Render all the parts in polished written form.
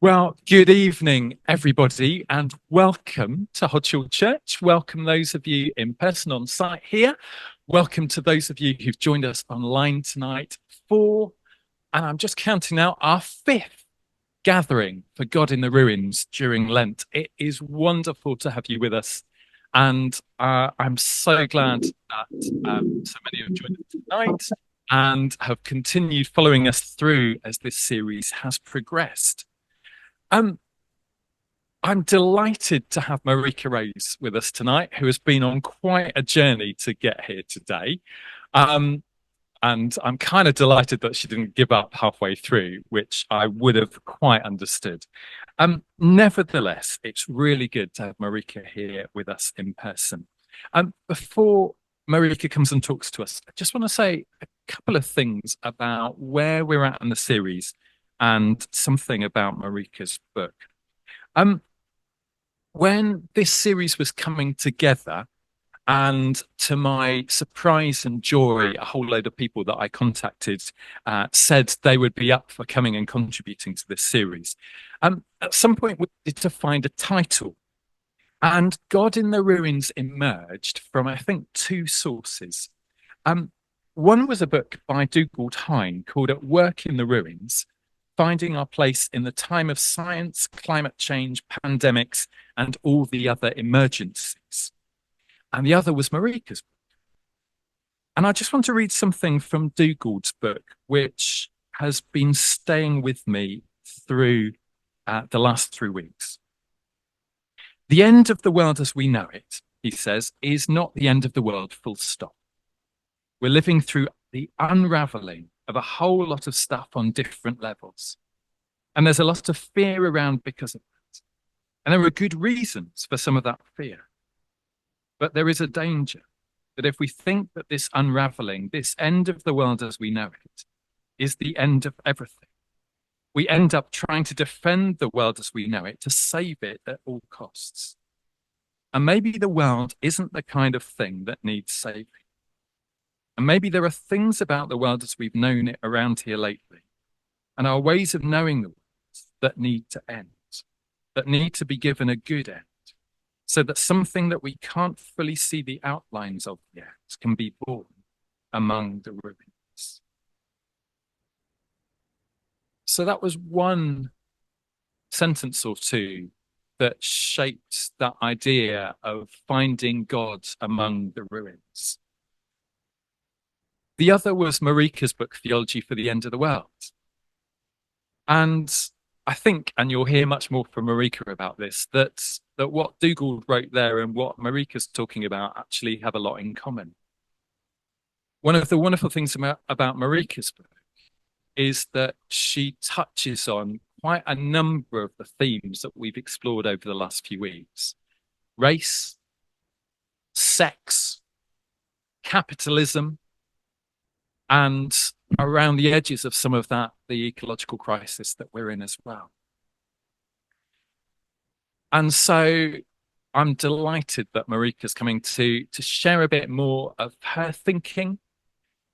Well, good evening, everybody, and welcome to Hodghill Church. Welcome those of you in person on site here. Welcome to those of you who've joined us online tonight for, and I'm just counting now, our fifth gathering for God in the Ruins during Lent. It is wonderful to have you with us, and I'm so glad that so many have joined us tonight and have continued following us through as this series has progressed. Um, I'm delighted to have Marika Rose with us tonight, who has been on quite a journey to get here today. Um, and I'm kind of delighted that she didn't give up halfway through, which I would have quite understood. Nevertheless, it's really good to have Marika here with us in person. Before Marika comes and talks to us, I just want to say a couple of things about where we're at in the series and something about Marika's book. Um, when this series was coming together, and to my surprise and joy, a whole load of people that I contacted said they would be up for coming and contributing to this series. At some point, we needed to find a title, and God in the Ruins emerged from, I think, two sources. One was a book by Dugald Hine called At Work in the Ruins, Finding Our Place in the Time of Science, Climate Change, Pandemics, and All the Other Emergencies. And the other was Marika's book. And I just want to read something from Dugald's book, which has been staying with me through the last 3 weeks. The end of the world as we know it, he says, is not the end of the world, full stop. We're living through the unraveling of a whole lot of stuff on different levels. And there's a lot of fear around because of that. And there are good reasons for some of that fear. But there is a danger that if we think that this unraveling, this end of the world as we know it, is the end of everything, we end up trying to defend the world as we know it, to save it at all costs. And maybe the world isn't the kind of thing that needs saving. And maybe there are things about the world as we've known it around here lately, and our ways of knowing the world that need to end, that need to be given a good end, so that something that we can't fully see the outlines of yet can be born among the ruins. So that was one sentence or two that shaped that idea of finding God among the ruins. The other was Marika's book, Theology for the End of the World. And I think, and you'll hear much more from Marika about this, that what Dugald wrote there and what Marika's talking about actually have a lot in common. One of the wonderful things about Marika's book is that she touches on quite a number of the themes that we've explored over the last few weeks. Race, sex, capitalism, and around the edges of some of that, the ecological crisis that we're in as well. And so I'm delighted that Marika's coming to share a bit more of her thinking,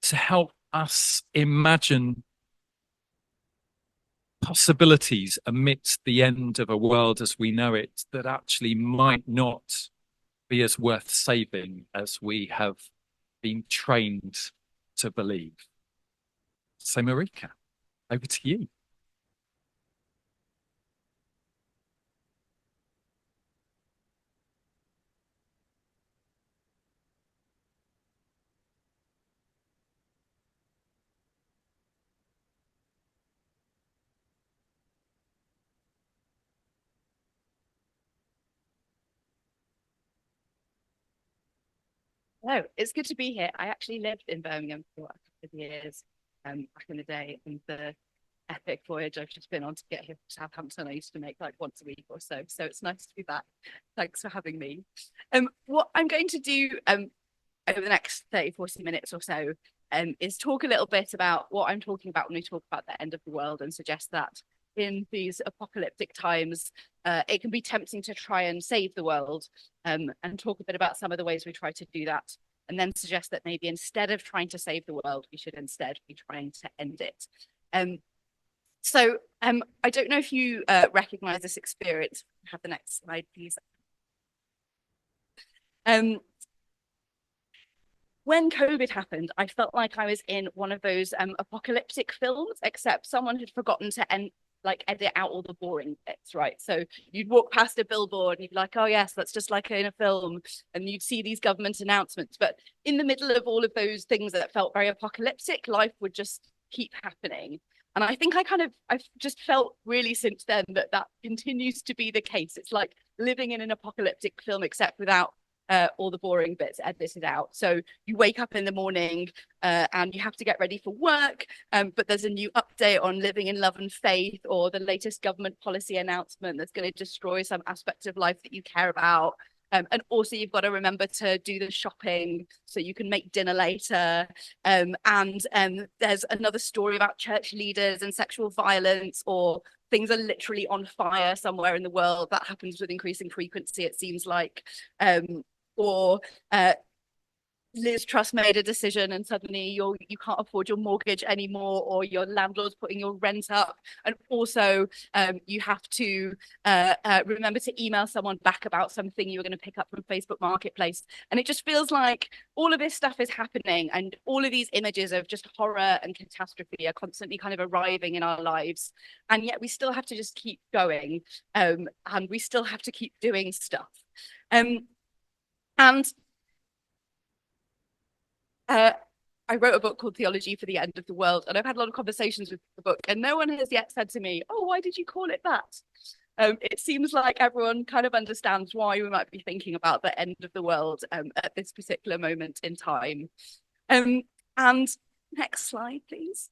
to help us imagine possibilities amidst the end of a world as we know it that actually might not be as worth saving as we have been trained to believe. So Marika, over to you. No, it's good to be here. I actually lived in Birmingham for a couple of years back in the day, and the epic voyage I've just been on to get here to Southampton, I used to make like once a week or so. So it's nice to be back. Thanks for having me. What I'm going to do over the next 30, 40 minutes or so is talk a little bit about what I'm talking about when we talk about the end of the world, and suggest that in these apocalyptic times, it can be tempting to try and save the world, and talk a bit about some of the ways we try to do that, and then suggest that maybe instead of trying to save the world, we should instead be trying to end it. So I don't know if you recognize this experience. Have the next slide, please. When COVID happened, I felt like I was in one of those apocalyptic films, except someone had forgotten to edit out all the boring bits, right? So you'd walk past a billboard and you'd be like, oh yes, that's just like in a film, and you'd see these government announcements. But in the middle of all of those things that felt very apocalyptic, life would just keep happening. And I think I've just felt really since then that that continues to be the case. It's like living in an apocalyptic film, except without all the boring bits edited out. So you wake up in the morning and you have to get ready for work, but there's a new update on living in love and faith, or the latest government policy announcement that's going to destroy some aspect of life that you care about. And also you've got to remember to do the shopping so you can make dinner later. And there's another story about church leaders and sexual violence, or things are literally on fire somewhere in the world. That happens with increasing frequency, it seems like. Or Liz Truss made a decision and suddenly you can't afford your mortgage anymore, or your landlord's putting your rent up. And also you have to remember to email someone back about something you were going to pick up from Facebook Marketplace. And it just feels like all of this stuff is happening, and all of these images of just horror and catastrophe are constantly kind of arriving in our lives. And yet we still have to just keep going, and we still have to keep doing stuff. And I wrote a book called Theology for the End of the World, and I've had a lot of conversations with the book, and no one has yet said to me, oh, why did you call it that? It seems like everyone kind of understands why we might be thinking about the end of the world at this particular moment in time. And next slide, please.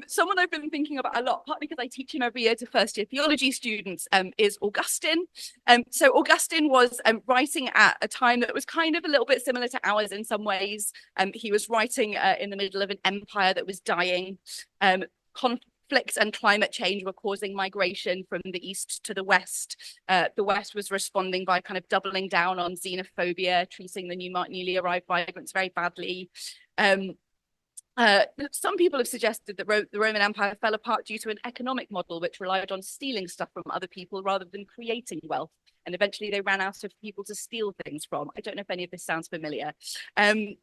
Someone I've been thinking about a lot, partly because I teach him every year to first-year theology students, is Augustine. So Augustine was writing at a time that was kind of a little bit similar to ours in some ways. He was writing in the middle of an empire that was dying. Conflicts and climate change were causing migration from the east to the west. The west was responding by kind of doubling down on xenophobia, treating the newly arrived migrants very badly. Some people have suggested that the Roman Empire fell apart due to an economic model which relied on stealing stuff from other people rather than creating wealth. And eventually they ran out of people to steal things from. I don't know if any of this sounds familiar. And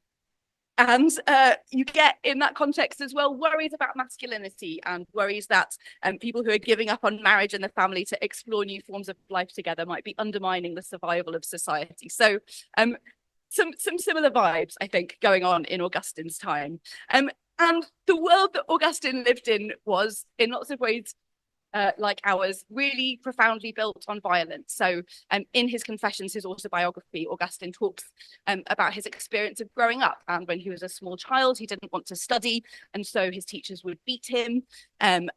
you get in that context as well worries about masculinity, and worries that people who are giving up on marriage and the family to explore new forms of life together might be undermining the survival of society. So some similar vibes, I think, going on in Augustine's time. And the world that Augustine lived in was, in lots of ways, like ours, really profoundly built on violence. So in his Confessions, his autobiography, Augustine talks about his experience of growing up. And when he was a small child, he didn't want to study, and so his teachers would beat him. And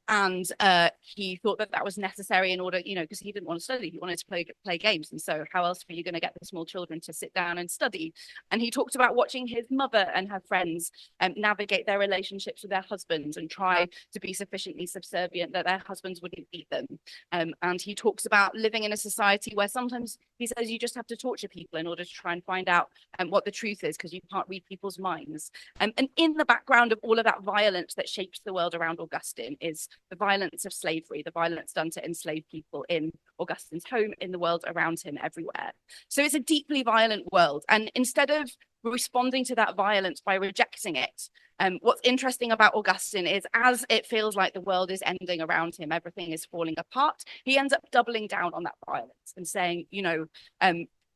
he thought that that was necessary in order, because he didn't want to study, he wanted to play games. And so how else were you going to get the small children to sit down and study? And he talked about watching his mother and her friends navigate their relationships with their husbands and try to be sufficiently subservient that their husbands wouldn't beat them. And he talks about living in a society where sometimes he says you just have to torture people in order to try and find out what the truth is, because you can't read people's minds. And in the background of all of that violence that shapes the world around Augustine is the violence of slavery, the violence done to enslaved people in Augustine's home, in the world around him, everywhere. So it's a deeply violent world. And instead of responding to that violence by rejecting it, what's interesting about Augustine is, as it feels like the world is ending around him, everything is falling apart, he ends up doubling down on that violence and saying,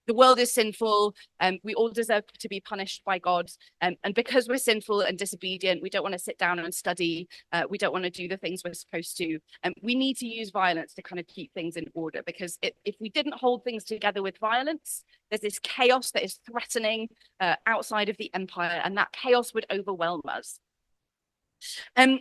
the world is sinful, and we all deserve to be punished by God. And because we're sinful and disobedient, we don't want to sit down and study. We don't want to do the things we're supposed to. And we need to use violence to kind of keep things in order, because if we didn't hold things together with violence, there's this chaos that is threatening outside of the empire, and that chaos would overwhelm us. And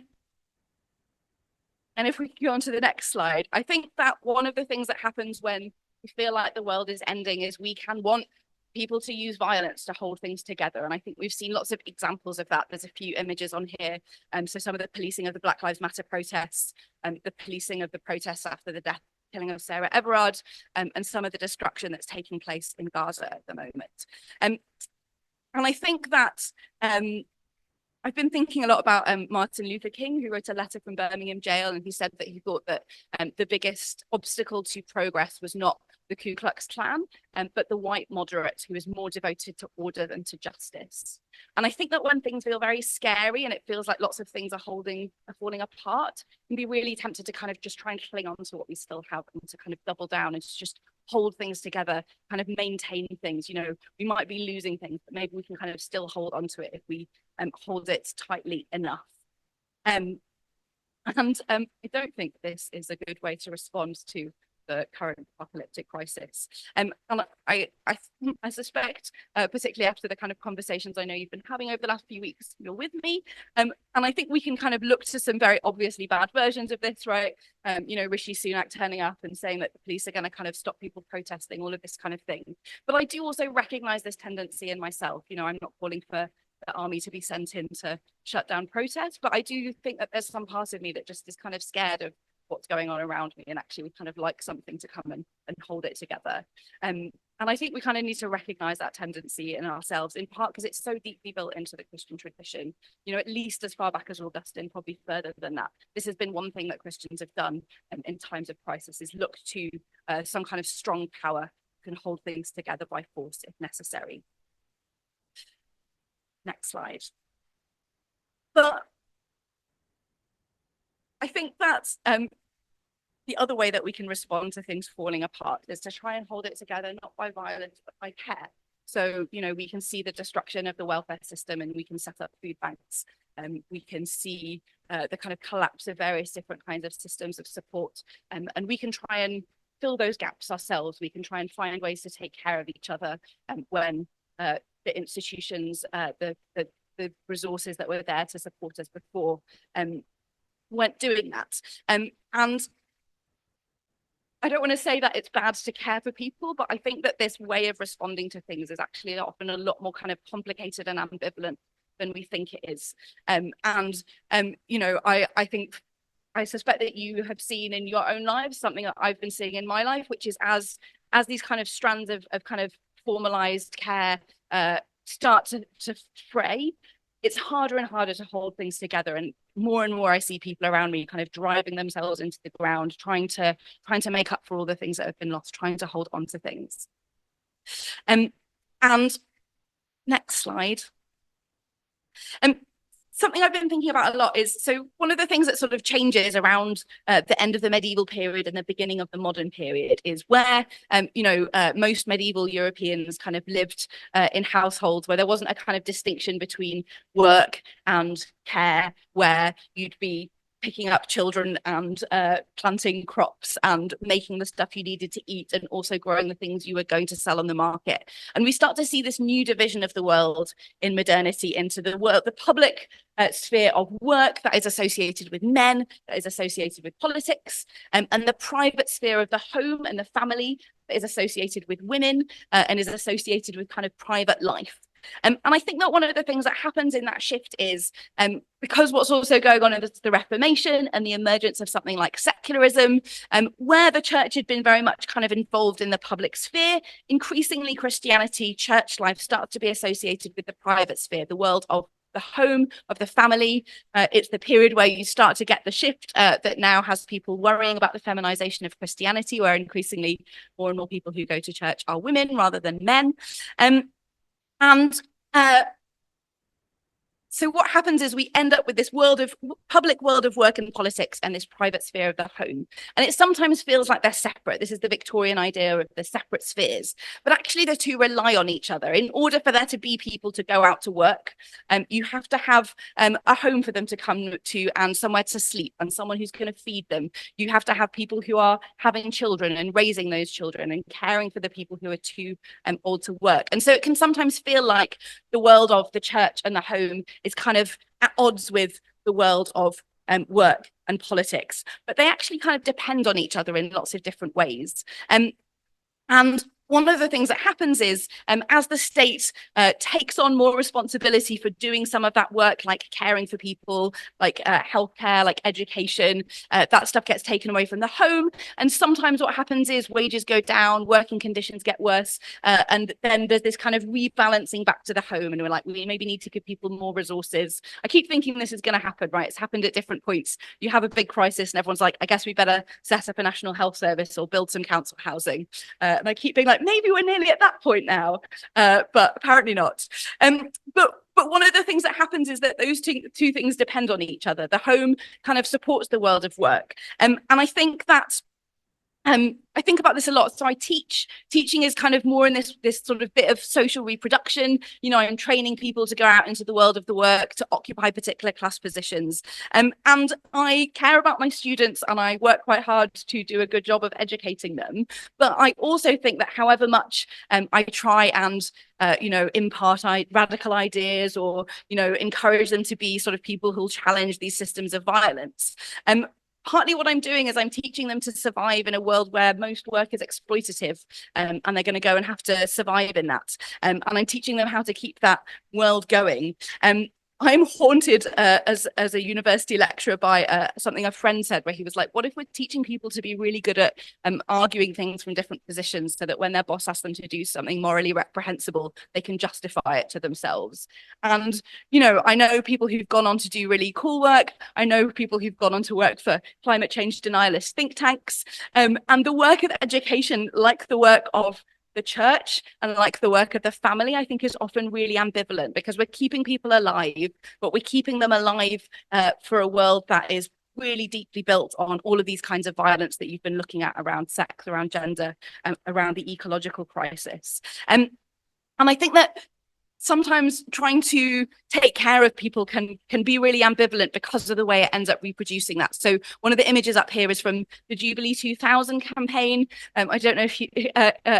if we go on to the next slide, I think that one of the things that happens when we feel like the world is ending is we can want people to use violence to hold things together. And I think we've seen lots of examples of that. There's a few images on here. So some of the policing of the Black Lives Matter protests, the policing of the protests after the killing of Sarah Everard, and some of the destruction that's taking place in Gaza at the moment. And I think that I've been thinking a lot about Martin Luther King, who wrote a letter from Birmingham jail, and he said that he thought that the biggest obstacle to progress was not the Ku Klux Klan, but the white moderate who is more devoted to order than to justice. And I think that when things feel very scary and it feels like lots of things are falling apart, you can be really tempted to kind of just try and cling on to what we still have and to kind of double down and to just hold things together, kind of maintain things. You know, we might be losing things, but maybe we can kind of still hold on to it if we hold it tightly enough. I don't think this is a good way to respond to the current apocalyptic crisis. And I suspect, particularly after the kind of conversations I know you've been having over the last few weeks, you're with me. And I think we can kind of look to some very obviously bad versions of this, right? You know, Rishi Sunak turning up and saying that the police are going to kind of stop people protesting, all of this kind of thing. But I do also recognize this tendency in myself. You know, I'm not calling for the army to be sent in to shut down protests, but I do think that there's some part of me that just is kind of scared of what's going on around me, and actually would kind of like something to come and hold it together. And I think we kind of need to recognize that tendency in ourselves, in part because it's so deeply built into the Christian tradition, you know, at least as far back as Augustine, probably further than that. This has been one thing that Christians have done in times of crisis, is look to some kind of strong power who can hold things together by force if necessary. Next slide. But I think that's the other way that we can respond to things falling apart is to try and hold it together, not by violence, but by care. So, you know, we can see the destruction of the welfare system and we can set up food banks. We can see the kind of collapse of various different kinds of systems of support. And we can try and fill those gaps ourselves. We can try and find ways to take care of each other when the institutions, the resources that were there to support us before weren't doing that. And I don't want to say that it's bad to care for people, but I think that this way of responding to things is actually often a lot more kind of complicated and ambivalent than we think it is. You know, I suspect that you have seen in your own lives something that I've been seeing in my life, which is as these kind of strands of kind of formalized care start to fray, it's harder and harder to hold things together. And more I see people around me kind of driving themselves into the ground, trying to make up for all the things that have been lost, trying to hold on to things. And next slide. Something I've been thinking about a lot is, so one of the things that sort of changes around the end of the medieval period and the beginning of the modern period is where, you know, most medieval Europeans kind of lived in households where there wasn't a kind of distinction between work and care, where you'd be picking up children and planting crops and making the stuff you needed to eat and also growing the things you were going to sell on the market. And we start to see this new division of the world in modernity into the public sphere of work that is associated with men, that is associated with politics, and the private sphere of the home and the family that is associated with women and is associated with kind of private life. And I think that one of the things that happens in that shift is because what's also going on is the Reformation and the emergence of something like secularism, where the church had been very much kind of involved in the public sphere, increasingly Christianity, church life starts to be associated with the private sphere, the world of the home, of the family. It's the period where you start to get the shift that now has people worrying about the feminization of Christianity, where increasingly more and more people who go to church are women rather than men. So what happens is we end up with this public world of work and politics and this private sphere of the home. And it sometimes feels like they're separate. This is the Victorian idea of the separate spheres. But actually the two rely on each other. In order for there to be people to go out to work, you have to have a home for them to come to and somewhere to sleep and someone who's going to feed them. You have to have people who are having children and raising those children and caring for the people who are too old to work. And so it can sometimes feel like the world of the church and the home is kind of at odds with the world of work and politics, but they actually kind of depend on each other in lots of different ways. And one of the things that happens is as the state takes on more responsibility for doing some of that work, like caring for people, like healthcare, like education, that stuff gets taken away from the home. And sometimes what happens is wages go down, working conditions get worse, and then there's this kind of rebalancing back to the home. And we're like, we maybe need to give people more resources. I keep thinking this is going to happen, right? It's happened at different points. You have a big crisis and everyone's like, I guess we better set up a national health service or build some council housing. And I keep being like, maybe we're nearly at that point now, but apparently not. But one of the things that happens is that those two things depend on each other. The home kind of supports the world of work. And I think that I think about this a lot. So I teaching is kind of more in this sort of bit of social reproduction. You know, I'm training people to go out into the world of the work, to occupy particular class positions. And I care about my students and I work quite hard to do a good job of educating them. But I also think that however much I try and impart radical ideas or, encourage them to be sort of people who'll challenge these systems of violence. Partly what I'm doing is I'm teaching them to survive in a world where most work is exploitative, and they're going to go and have to survive in that. And I'm teaching them how to keep that world going. I'm haunted as a university lecturer by something a friend said, where he was like, what if we're teaching people to be really good at arguing things from different positions so that when their boss asks them to do something morally reprehensible, they can justify it to themselves? And, I know people who've gone on to do really cool work. I know people who've gone on to work for climate change denialist think tanks. And the work of education, like the work of the church and like the work of the family, I think is often really ambivalent, because we're keeping people alive, but we're keeping them alive for a world that is really deeply built on all of these kinds of violence that you've been looking at around sex, around gender, around the ecological crisis. And I think that sometimes trying to take care of people can be really ambivalent because of the way it ends up reproducing that. So one of the images up here is from the Jubilee 2000 campaign. I don't know if you,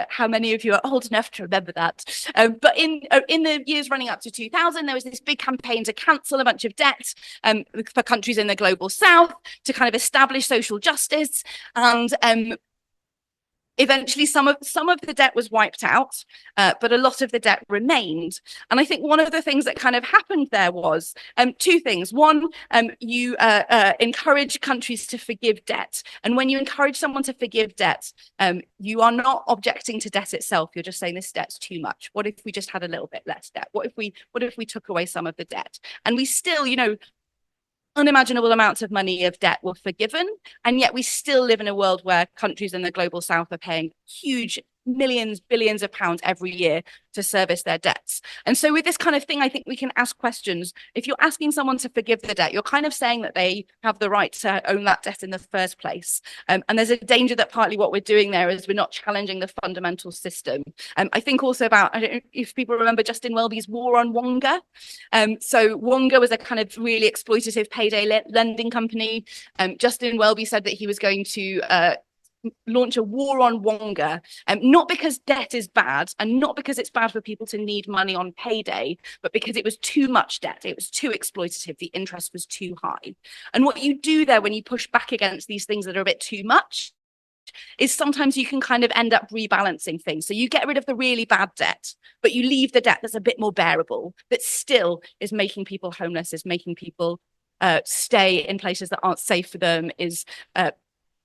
how many of you are old enough to remember that. But in the years running up to 2000, there was this big campaign to cancel a bunch of debt for countries in the global south, to kind of establish social justice. And eventually some of the debt was wiped out, but a lot of the debt remained. And I think one of the things that kind of happened there was two things. One, you encourage countries to forgive debt. And when you encourage someone to forgive debt, you are not objecting to debt itself. You're just saying this debt's too much. What if we just had a little bit less debt? What if we took away some of the debt? And we still, unimaginable amounts of money of debt were forgiven, and yet we still live in a world where countries in the global south are paying huge millions, billions of pounds every year to service their debts. And so with this kind of thing, I think we can ask questions. If you're asking someone to forgive the debt, you're kind of saying that they have the right to own that debt in the first place. And there's a danger that partly what we're doing there is we're not challenging the fundamental system. I think also about, I don't know if people remember Justin Welby's war on Wonga. So Wonga was a kind of really exploitative payday lending company. Justin Welby said that he was going to launch a war on Wonga, not because debt is bad and not because it's bad for people to need money on payday, but because it was too much debt. It was too exploitative. The interest was too high. And what you do there when you push back against these things that are a bit too much is sometimes you can kind of end up rebalancing things. So you get rid of the really bad debt, but you leave the debt that's a bit more bearable, that still is making people homeless, is making people stay in places that aren't safe for them, is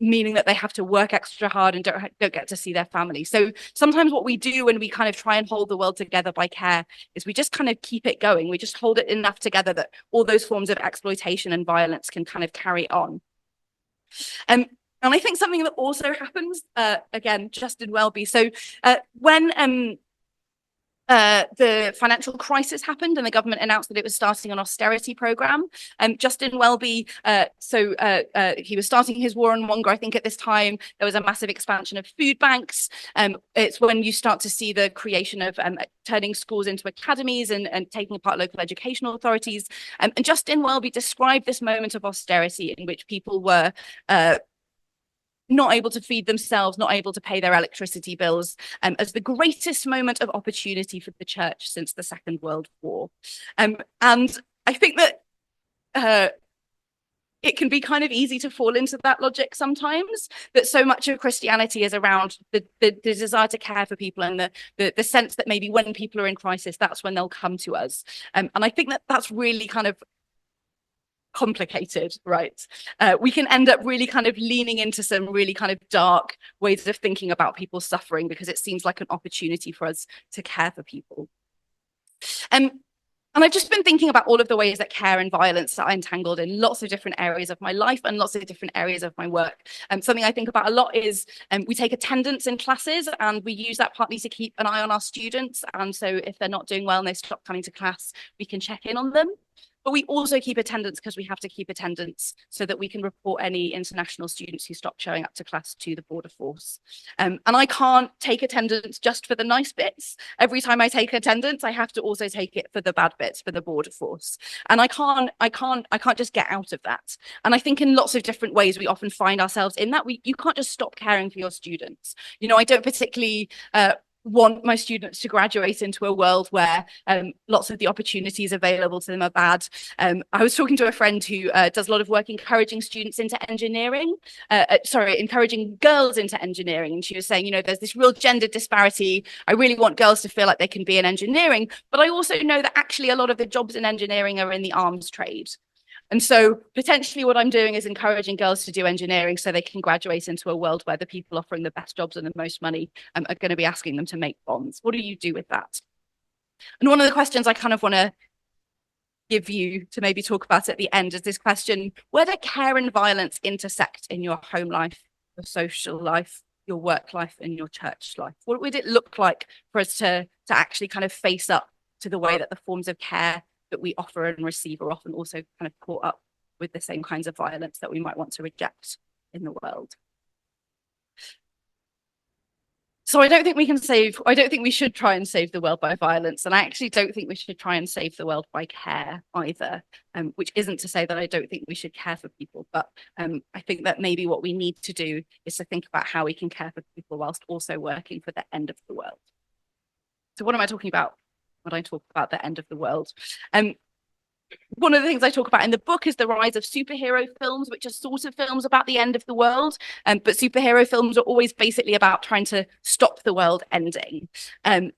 meaning that they have to work extra hard and don't get to see their family. So sometimes what we do when we kind of try and hold the world together by care is we just kind of keep it going. We just hold it enough together that all those forms of exploitation and violence can kind of carry on. And I think something that also happens, again, Justin Welby. So when the financial crisis happened and the government announced that it was starting an austerity program. Justin Welby, he was starting his war on Wonga. I think at this time there was a massive expansion of food banks. It's when you start to see the creation of turning schools into academies and taking apart local educational authorities. And Justin Welby described this moment of austerity in which people were not able to feed themselves, not able to pay their electricity bills, as the greatest moment of opportunity for the church since the Second World War. And I think that it can be kind of easy to fall into that logic sometimes, that so much of Christianity is around the desire to care for people and the sense that maybe when people are in crisis, that's when they'll come to us. And I think that that's really kind of complicated, right? We can end up really kind of leaning into some really kind of dark ways of thinking about people's suffering because it seems like an opportunity for us to care for people. And I've just been thinking about all of the ways that care and violence are entangled in lots of different areas of my life and lots of different areas of my work. Something I think about a lot is we take attendance in classes and we use that partly to keep an eye on our students. And so if they're not doing well and they stop coming to class, we can check in on them. But we also keep attendance because we have to keep attendance so that we can report any international students who stop showing up to class to the border force. And I can't take attendance just for the nice bits. Every time I take attendance, I have to also take it for the bad bits, for the border force. And I can't just get out of that. And I think in lots of different ways, we often find ourselves in that. You can't just stop caring for your students. You know, I don't particularly want my students to graduate into a world where lots of the opportunities available to them are bad. I was talking to a friend who does a lot of work encouraging students into engineering, encouraging girls into engineering. And she was saying, you know, there's this real gender disparity. I really want girls to feel like they can be in engineering, but I also know that actually a lot of the jobs in engineering are in the arms trade. And so potentially what I'm doing is encouraging girls to do engineering so they can graduate into a world where the people offering the best jobs and the most money are going to be asking them to make bombs. What do you do with that? And one of the questions I kind of want to give you to maybe talk about at the end is this question: where do care and violence intersect in your home life, your social life, your work life, and your church life? What would it look like for us to actually kind of face up to the way that the forms of care that we offer and receive are often also kind of caught up with the same kinds of violence that we might want to reject in the world? So I don't think we should try and save the world by violence. And I actually don't think we should try and save the world by care either, which isn't to say that I don't think we should care for people. But I think that maybe what we need to do is to think about how we can care for people whilst also working for the end of the world. So what am I talking about when I talk about the end of the world? One of the things I talk about in the book is the rise of superhero films, which are sort of films about the end of the world. But superhero films are always basically about trying to stop the world ending.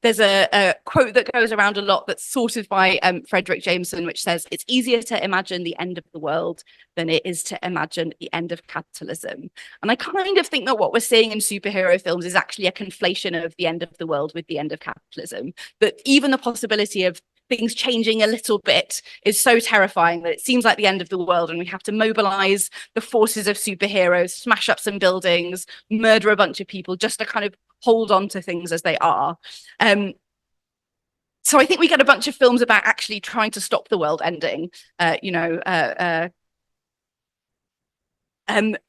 There's a quote that goes around a lot that's sort of by Frederick Jameson, which says, "It's easier to imagine the end of the world than it is to imagine the end of capitalism." And I kind of think that what we're seeing in superhero films is actually a conflation of the end of the world with the end of capitalism. That even the possibility of things changing a little bit is so terrifying that it seems like the end of the world, and we have to mobilize the forces of superheroes, smash up some buildings, murder a bunch of people just to kind of hold on to things as they are. So I think we get a bunch of films about actually trying to stop the world ending, and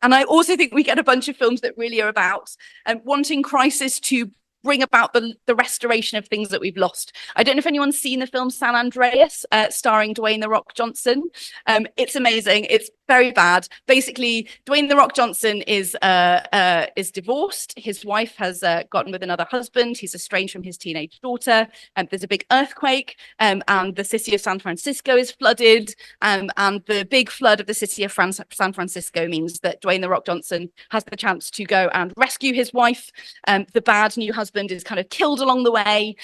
I also think we get a bunch of films that really are about wanting crisis to bring about the restoration of things that we've lost. I don't know if anyone's seen the film San Andreas, starring Dwayne "The Rock" Johnson. It's amazing. It's very bad. Basically, Dwayne "The Rock" Johnson is divorced. His wife has gotten with another husband. He's estranged from his teenage daughter. There's a big earthquake, and the city of San Francisco is flooded. And the big flood of the city of San Francisco means that Dwayne "The Rock" Johnson has the chance to go and rescue his wife. The bad new husband is kind of killed along the way.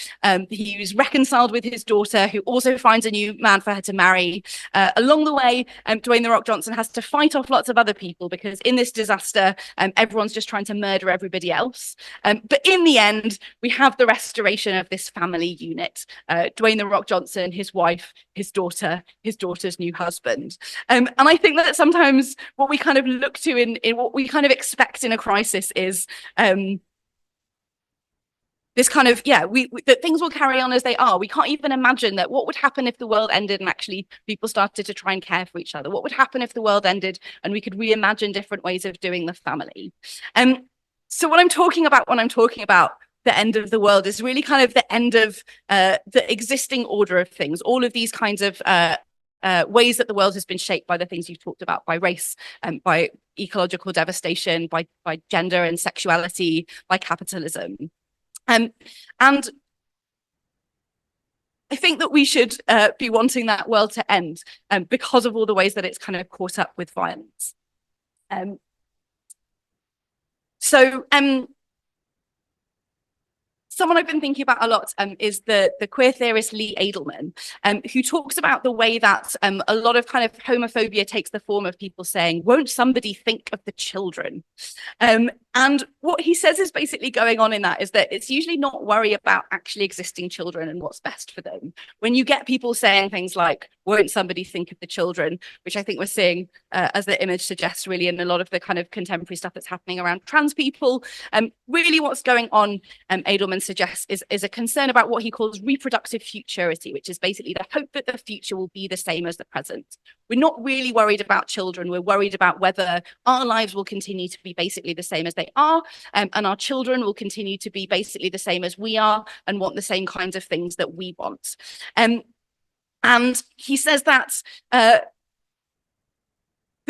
He's reconciled with his daughter, who also finds a new man for her to marry. Along the way, Dwayne "The Rock" Johnson has to fight off lots of other people because in this disaster, everyone's just trying to murder everybody else. But in the end, we have the restoration of this family unit. Dwayne "The Rock" Johnson, his wife, his daughter, his daughter's new husband. And I think that sometimes what we kind of look to in what we kind of expect in a crisis is this kind of, that things will carry on as they are. We can't even imagine that what would happen if the world ended and actually people started to try and care for each other. What would happen if the world ended and we could reimagine different ways of doing the family? So what I'm talking about when I'm talking about the end of the world is really kind of the end of the existing order of things, all of these kinds of ways that the world has been shaped by the things you've talked about, by race, by ecological devastation, by gender and sexuality, by capitalism. And I think that we should be wanting that world to end because of all the ways that it's kind of caught up with violence. Someone I've been thinking about a lot is the queer theorist Lee Edelman, who talks about the way that a lot of kind of homophobia takes the form of people saying, won't somebody think of the children? And what he says is basically going on in that is that it's usually not worry about actually existing children and what's best for them. When you get people saying things like, won't somebody think of the children, which I think we're seeing, as the image suggests, really in a lot of the kind of contemporary stuff that's happening around trans people, really what's going on, Edelman suggests, is a concern about what he calls reproductive futurity, which is basically the hope that the future will be the same as the present. We're not really worried about children. We're worried about whether our lives will continue to be basically the same as they are, and our children will continue to be basically the same as we are and want the same kinds of things that we want. And he says that the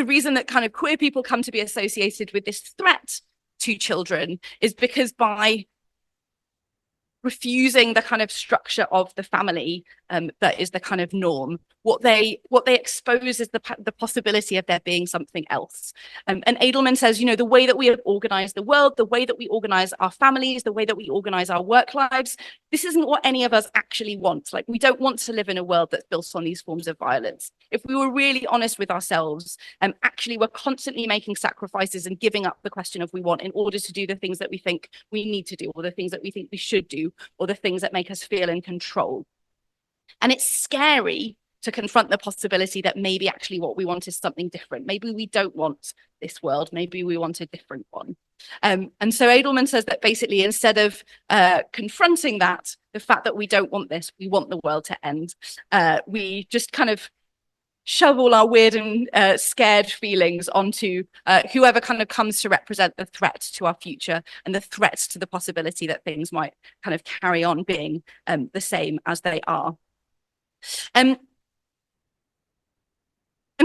reason that kind of queer people come to be associated with this threat to children is because by refusing the kind of structure of the family that is the kind of norm, what they expose is the possibility of there being something else. And Edelman says, you know, the way that we have organized the world, the way that we organize our families, the way that we organize our work lives, this isn't what any of us actually want. Like, we don't want to live in a world that's built on these forms of violence. If we were really honest with ourselves, actually we're constantly making sacrifices and giving up the question of we want in order to do the things that we think we need to do, or the things that we think we should do, or the things that make us feel in control. And it's scary to confront the possibility that maybe actually what we want is something different. Maybe we don't want this world. Maybe we want a different one. And so Edelman says that basically instead of confronting that, the fact that we don't want this, we want the world to end, we just kind of shove all our weird and scared feelings onto whoever kind of comes to represent the threat to our future and the threat to the possibility that things might kind of carry on being the same as they are. And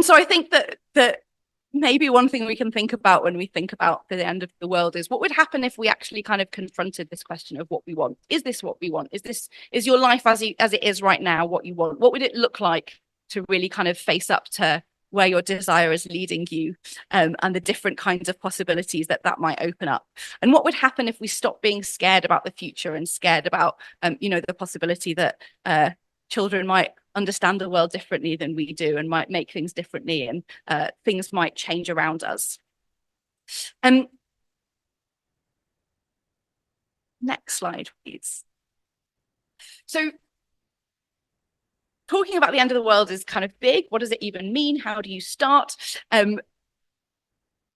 so I think that maybe one thing we can think about when we think about the end of the world is what would happen if we actually kind of confronted this question of what we want. Is this what we want? Is your life as it is right now what you want? What would it look like to really kind of face up to where your desire is leading you, and the different kinds of possibilities that might open up? And what would happen if we stopped being scared about the future and scared about, you know, the possibility that children might understand the world differently than we do and might make things differently, and things might change around us. Next slide, please. So talking about the end of the world is kind of big. What does it even mean? How do you start? And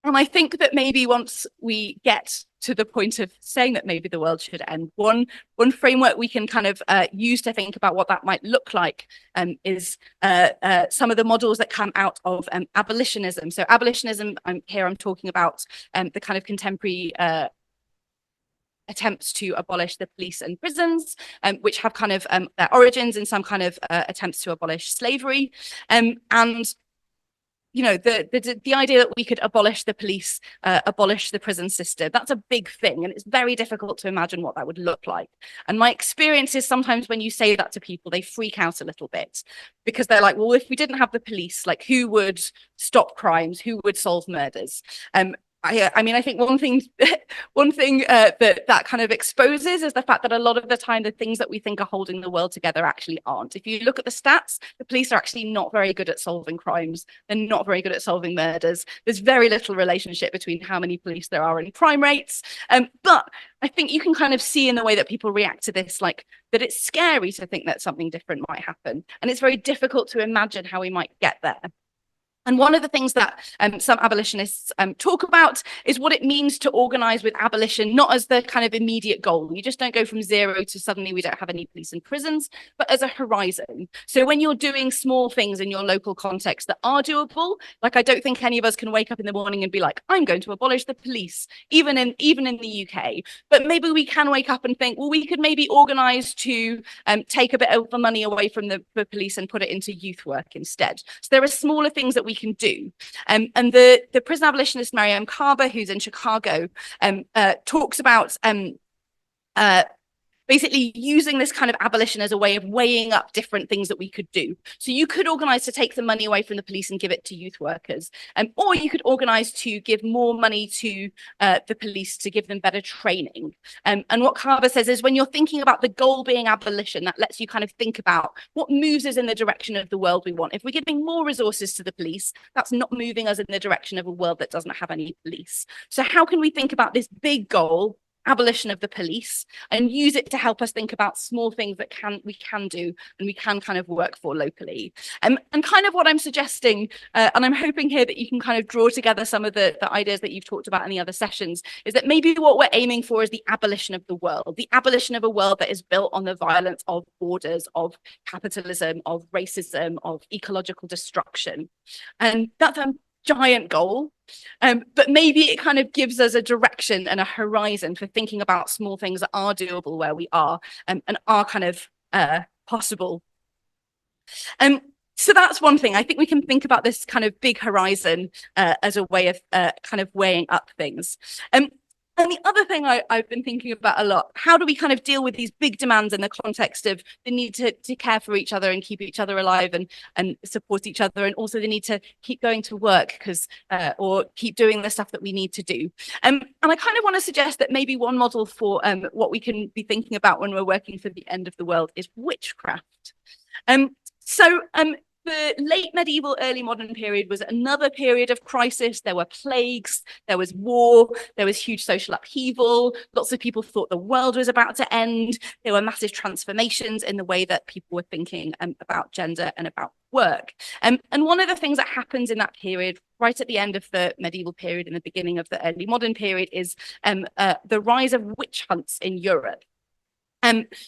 I think that maybe once we get to the point of saying that maybe the world should end, one framework we can kind of use to think about what that might look like is some of the models that come out of abolitionism. So abolitionism, I'm talking about the kind of contemporary attempts to abolish the police and prisons, which have kind of their origins in some kind of attempts to abolish slavery. And you know, the idea that we could abolish the police, abolish the prison system, that's a big thing. And it's very difficult to imagine what that would look like. And my experience is sometimes when you say that to people, they freak out a little bit because they're like, well, if we didn't have the police, like who would stop crimes? Who would solve murders? I mean, I think one thing that kind of exposes is the fact that a lot of the time, the things that we think are holding the world together actually aren't. If you look at the stats, the police are actually not very good at solving crimes. They're not very good at solving murders. There's very little relationship between how many police there are and crime rates. But I think you can kind of see in the way that people react to this, like that it's scary to think that something different might happen. And it's very difficult to imagine how we might get there. And one of the things that some abolitionists talk about is what it means to organize with abolition, not as the kind of immediate goal. You just don't go from zero to suddenly we don't have any police and prisons, but as a horizon. So when you're doing small things in your local context that are doable, like I don't think any of us can wake up in the morning and be like, I'm going to abolish the police, even in the UK. But maybe we can wake up and think, well, we could maybe organize to take a bit of the money away from the police and put it into youth work instead. So there are smaller things that we can do. And the prison abolitionist Mariam Kaba, who's in Chicago, talks about basically using this kind of abolition as a way of weighing up different things that we could do. So you could organise to take the money away from the police and give it to youth workers, or you could organise to give more money to the police to give them better training. And what Carver says is when you're thinking about the goal being abolition, that lets you kind of think about what moves us in the direction of the world we want. If we're giving more resources to the police, that's not moving us in the direction of a world that doesn't have any police. So how can we think about this big goal, abolition of the police, and use it to help us think about small things that we can do and we can kind of work for locally. And kind of what I'm suggesting, and I'm hoping here that you can kind of draw together some of the ideas that you've talked about in the other sessions, is that maybe what we're aiming for is the abolition of the world, the abolition of a world that is built on the violence of borders, of capitalism, of racism, of ecological destruction. And that's a giant goal. But maybe it kind of gives us a direction and a horizon for thinking about small things that are doable where we are, and are kind of possible. So that's one thing. I think we can think about this kind of big horizon as a way of kind of weighing up things. And the other thing I've been thinking about a lot, how do we kind of deal with these big demands in the context of the need to care for each other and keep each other alive and support each other, and also the need to keep going to work because or keep doing the stuff that we need to do. And I kind of want to suggest that maybe one model for what we can be thinking about when we're working for the end of the world is witchcraft. The late medieval, early modern period was another period of crisis. There were plagues, there was war, there was huge social upheaval. Lots of people thought the world was about to end. There were massive transformations in the way that people were thinking about gender and about work. And one of the things that happens in that period, right at the end of the medieval period and the beginning of the early modern period, is the rise of witch hunts in Europe.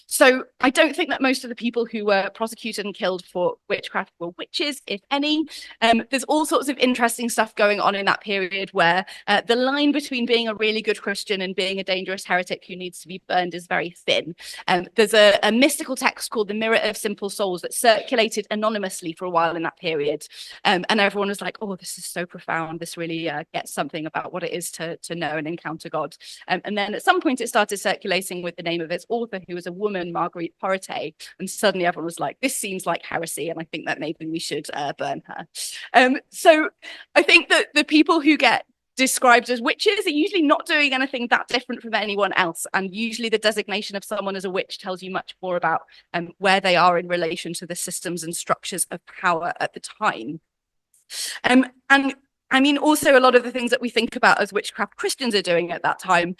So I don't think that most of the people who were prosecuted and killed for witchcraft were witches, if any. There's all sorts of interesting stuff going on in that period where the line between being a really good Christian and being a dangerous heretic who needs to be burned is very thin. There's a mystical text called the Mirror of Simple Souls that circulated anonymously for a while in that period. And everyone was like, oh, this is so profound. This really gets something about what it is to know and encounter God. And then at some point it started circulating with the name of its author, who was a woman, Marguerite Porete, and suddenly everyone was like, this seems like heresy, and I think that maybe we should burn her. So I think that the people who get described as witches are usually not doing anything that different from anyone else, and usually the designation of someone as a witch tells you much more about where they are in relation to the systems and structures of power at the time. And I mean, also a lot of the things that we think about as witchcraft Christians are doing at that time.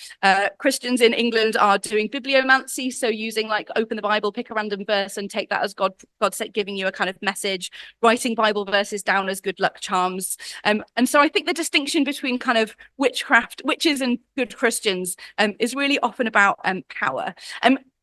Christians in England are doing bibliomancy, so using like open the Bible, pick a random verse and take that as God said, giving you a kind of message, writing Bible verses down as good luck charms. And so I think the distinction between kind of witchcraft, witches and good Christians is really often about power.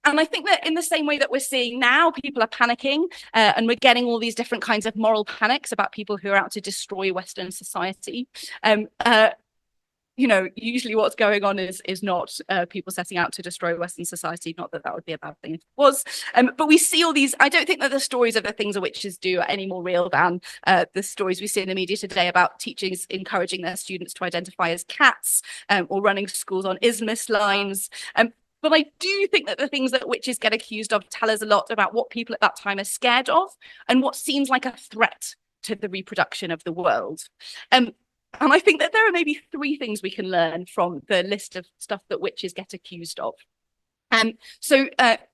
And I think that in the same way that we're seeing now, people are panicking and we're getting all these different kinds of moral panics about people who are out to destroy Western society. You know, usually what's going on is not people setting out to destroy Western society. Not that that would be a bad thing if it was. But we see all these, I don't think that the stories of the things that witches do are any more real than the stories we see in the media today about teachers encouraging their students to identify as cats or running schools on Islamist lines. But I do think that the things that witches get accused of tell us a lot about what people at that time are scared of and what seems like a threat to the reproduction of the world. And I think that there are maybe three things we can learn from the list of stuff that witches get accused of. So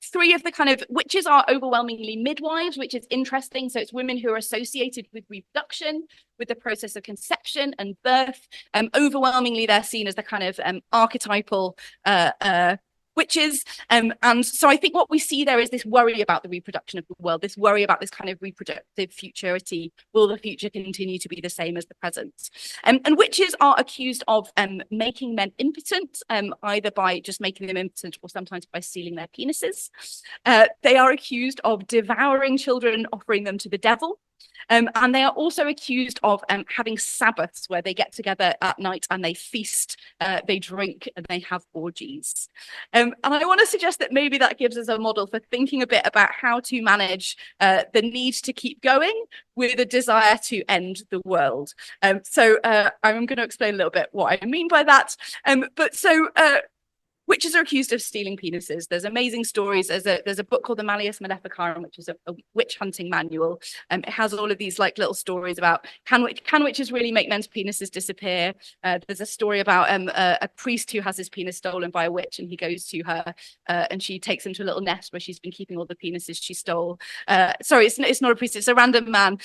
three of the kind of witches are overwhelmingly midwives, which is interesting. So it's women who are associated with reproduction, with the process of conception and birth. Overwhelmingly, they're seen as the kind of archetypal witches. And so I think what we see there is this worry about the reproduction of the world, this worry about this kind of reproductive futurity. Will the future continue to be the same as the present? And witches are accused of making men impotent, either by just making them impotent or sometimes by stealing their penises. They are accused of devouring children, offering them to the devil. And they are also accused of having Sabbaths where they get together at night and they feast, they drink, and they have orgies. And I want to suggest that maybe that gives us a model for thinking a bit about how to manage the need to keep going with a desire to end the world. So I'm going to explain a little bit what I mean by that. Witches are accused of stealing penises. There's amazing stories. There's a book called the Malleus Maleficarum, which is a witch hunting manual. It has all of these like little stories about can witches really make men's penises disappear? There's a story about a priest who has his penis stolen by a witch, and he goes to her and she takes him to a little nest where she's been keeping all the penises she stole. Sorry, it's not a priest, it's a random man.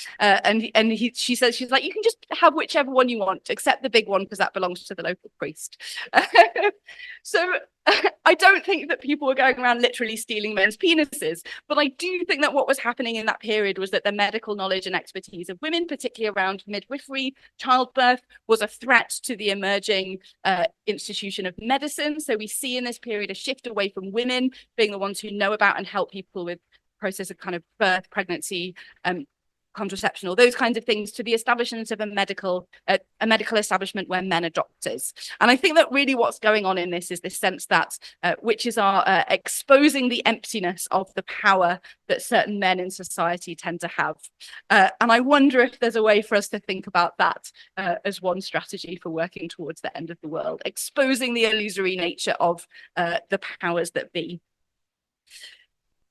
She says, she's like, you can just have whichever one you want, except the big one, because that belongs to the local priest. So I don't think that people were going around literally stealing men's penises, but I do think that what was happening in that period was that the medical knowledge and expertise of women, particularly around midwifery, childbirth, was a threat to the emerging institution of medicine. So we see in this period a shift away from women being the ones who know about and help people with process of kind of birth, pregnancy, contraception, all those kinds of things, to the establishment of a medical establishment where men are doctors. And I think that really what's going on in this is this sense that witches are exposing the emptiness of the power that certain men in society tend to have. And I wonder if there's a way for us to think about that as one strategy for working towards the end of the world, exposing the illusory nature of the powers that be.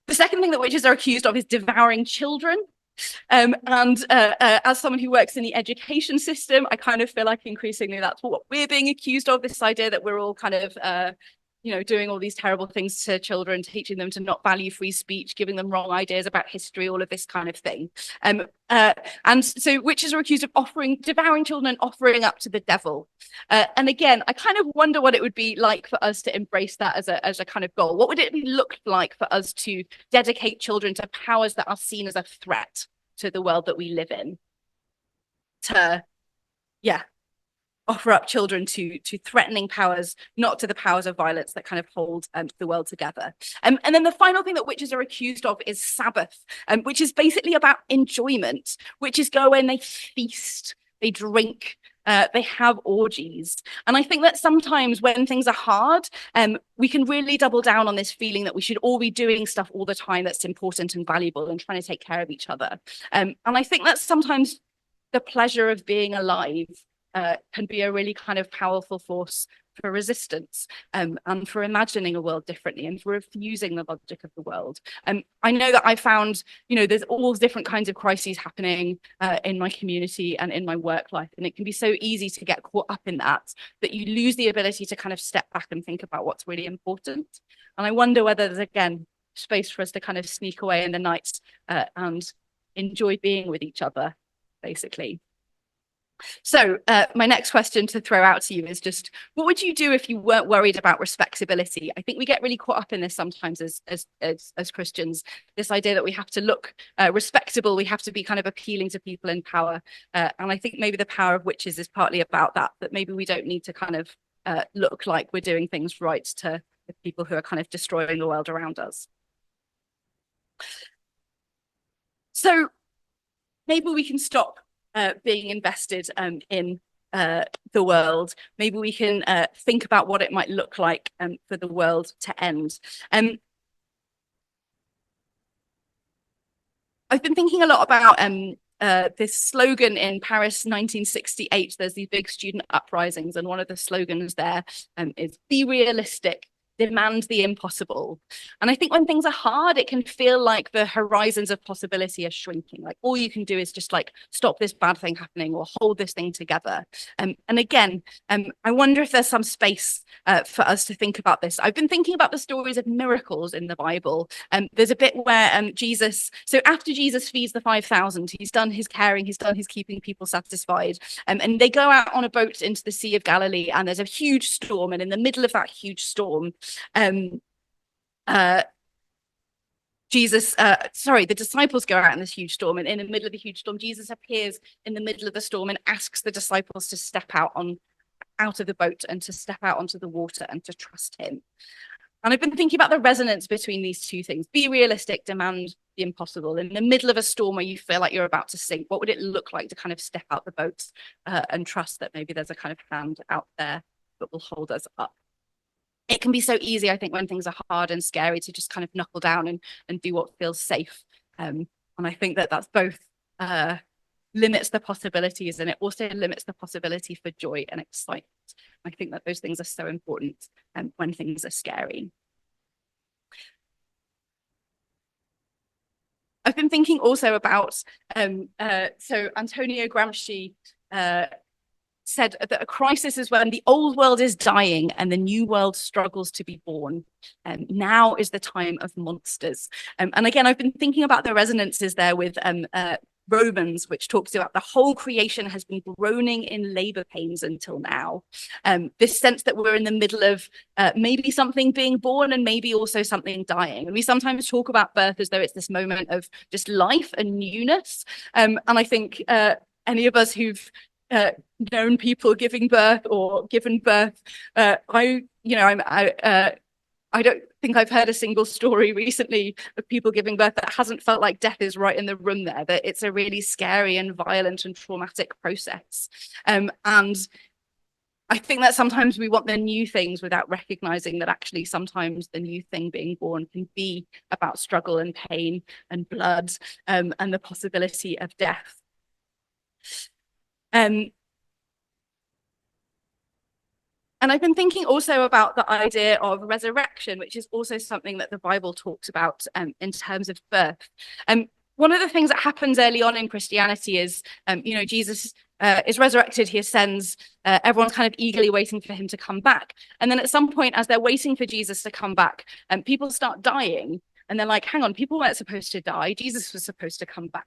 The second thing that witches are accused of is devouring children. As someone who works in the education system, I kind of feel like increasingly that's what we're being accused of, this idea that we're all kind of doing all these terrible things to children, teaching them to not value free speech, giving them wrong ideas about history, all of this kind of thing. And so witches are accused of devouring children and offering up to the devil. And again, I kind of wonder what it would be like for us to embrace that as a kind of goal. What would it look like for us to dedicate children to powers that are seen as a threat to the world that we live in? Offer up children to threatening powers, not to the powers of violence that kind of hold the world together. And then the final thing that witches are accused of is Sabbath, which is basically about enjoyment. Witches go and they feast, they drink, they have orgies. And I think that sometimes when things are hard, we can really double down on this feeling that we should all be doing stuff all the time that's important and valuable and trying to take care of each other. And I think that sometimes the pleasure of being alive can be a really kind of powerful force for resistance and for imagining a world differently and for refusing the logic of the world. I know that I found, there's all different kinds of crises happening in my community and in my work life. And it can be so easy to get caught up in that you lose the ability to kind of step back and think about what's really important. And I wonder whether there's, again, space for us to kind of sneak away in the night and enjoy being with each other, basically. So my next question to throw out to you is just, what would you do if you weren't worried about respectability? I think we get really caught up in this sometimes as Christians, this idea that we have to look respectable, we have to be kind of appealing to people in power. And I think maybe the power of witches is partly about that maybe we don't need to kind of look like we're doing things right to the people who are kind of destroying the world around us. So maybe we can stop being invested in the world. Maybe we can think about what it might look like for the world to end. I've been thinking a lot about this slogan in Paris 1968. There's these big student uprisings, and one of the slogans there is "Be realistic, demand the impossible." And I think when things are hard, it can feel like the horizons of possibility are shrinking. Like all you can do is just like stop this bad thing happening or hold this thing together. And again, I wonder if there's some space for us to think about this. I've been thinking about the stories of miracles in the Bible. There's a bit where so after Jesus feeds the 5,000, he's done his caring, he's done his keeping people satisfied. And they go out on a boat into the Sea of Galilee, and there's a huge storm. And in the middle of that huge storm, the disciples go out in this huge storm, and in the middle of the huge storm, Jesus appears in the middle of the storm and asks the disciples to step out of the boat and to step out onto the water and to trust him. And I've been thinking about the resonance between these two things. Be realistic, demand the impossible. In the middle of a storm where you feel like you're about to sink, what would it look like to kind of step out the boat and trust that maybe there's a kind of hand out there that will hold us up? It can be so easy, I think, when things are hard and scary to just kind of knuckle down and do what feels safe. And I think that that's both limits the possibilities, and it also limits the possibility for joy and excitement. I think that those things are so important when things are scary. I've been thinking also about, so Antonio Gramsci said that a crisis is when the old world is dying and the new world struggles to be born. Now is the time of monsters. And again, I've been thinking about the resonances there with Romans, which talks about the whole creation has been groaning in labor pains until now. This sense that we're in the middle of maybe something being born and maybe also something dying. And we sometimes talk about birth as though it's this moment of just life and newness. And I think any of us who've known people giving birth or given birth, I don't think I've heard a single story recently of people giving birth that hasn't felt like death is right in the room there, that it's a really scary and violent and traumatic process. And I think that sometimes we want the new things without recognizing that actually sometimes the new thing being born can be about struggle and pain and blood and the possibility of death. And I've been thinking also about the idea of resurrection, which is also something that the Bible talks about in terms of birth. One of the things that happens early on in Christianity is, Jesus is resurrected, he ascends, everyone's kind of eagerly waiting for him to come back. And then at some point, as they're waiting for Jesus to come back, people start dying. And they're like, hang on, people weren't supposed to die. Jesus was supposed to come back.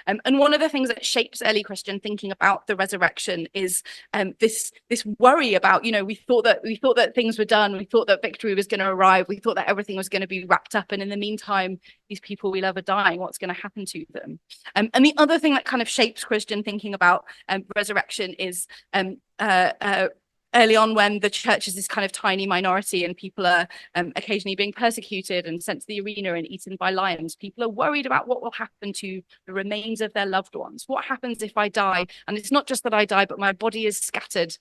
And one of the things that shapes early Christian thinking about the resurrection is this worry about, we thought that things were done. We thought that victory was going to arrive. We thought that everything was going to be wrapped up. And in the meantime, these people we love are dying. What's going to happen to them? And the other thing that kind of shapes Christian thinking about resurrection is early on, when the church is this kind of tiny minority and people are occasionally being persecuted and sent to the arena and eaten by lions, people are worried about what will happen to the remains of their loved ones. What happens if I die? And it's not just that I die, but my body is scattered.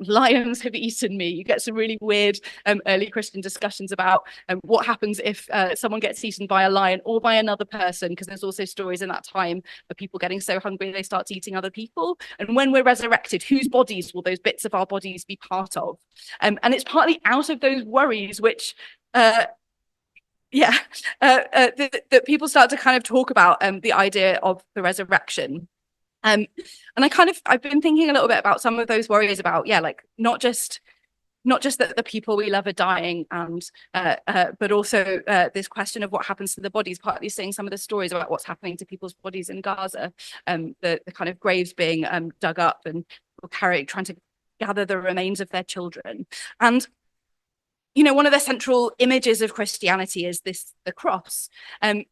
Lions have eaten me. You get some really weird early Christian discussions about what happens if someone gets eaten by a lion or by another person, because there's also stories in that time of people getting so hungry they start eating other people. And when we're resurrected, whose bodies will those bits of our bodies be part of? And it's partly out of those worries which that people start to kind of talk about the idea of the resurrection. And I've been thinking a little bit about some of those worries about not just that the people we love are dying, and but also this question of what happens to the bodies, partly seeing some of the stories about what's happening to people's bodies in Gaza, the kind of graves being dug up and trying to gather the remains of their children. And one of the central images of Christianity is the cross. And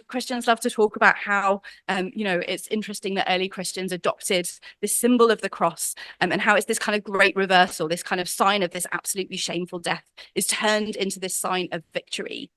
Christians love to talk about how, it's interesting that early Christians adopted this symbol of the cross, and how it's this kind of great reversal, this kind of sign of this absolutely shameful death is turned into this sign of victory.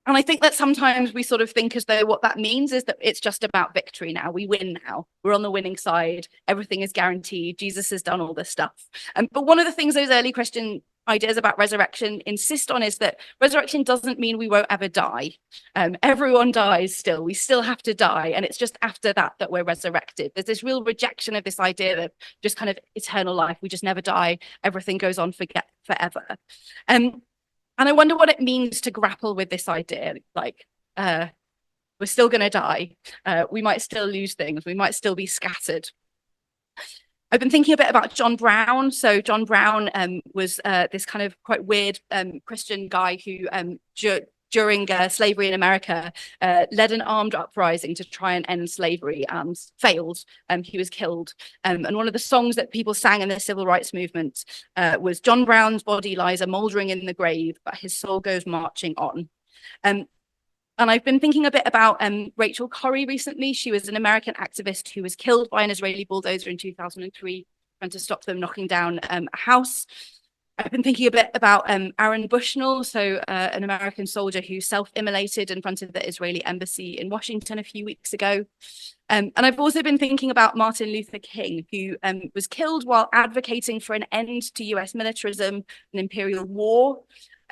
And I think that sometimes we sort of think as though what that means is that it's just about victory now. We win now. We're on the winning side. Everything is guaranteed. Jesus has done all this stuff. But one of the things those early Christian ideas about resurrection insist on is that resurrection doesn't mean we won't ever die. Everyone dies still. We still have to die. And it's just after that we're resurrected. There's this real rejection of this idea of just kind of eternal life. We just never die. Everything goes on forever. And I wonder what it means to grapple with this idea, we're still going to die. We might still lose things. We might still be scattered. I've been thinking a bit about John Brown. So John Brown was this kind of quite weird Christian guy who during slavery in America, led an armed uprising to try and end slavery and failed. He was killed. And one of the songs that people sang in the civil rights movement was John Brown's body lies a mouldering in the grave, but his soul goes marching on. And I've been thinking a bit about Rachel Corrie recently. She was an American activist who was killed by an Israeli bulldozer in 2003, trying to stop them knocking down a house. I've been thinking a bit about Aaron Bushnell, so an American soldier who self-immolated in front of the Israeli embassy in Washington a few weeks ago. And I've also been thinking about Martin Luther King, who was killed while advocating for an end to US militarism and imperial war.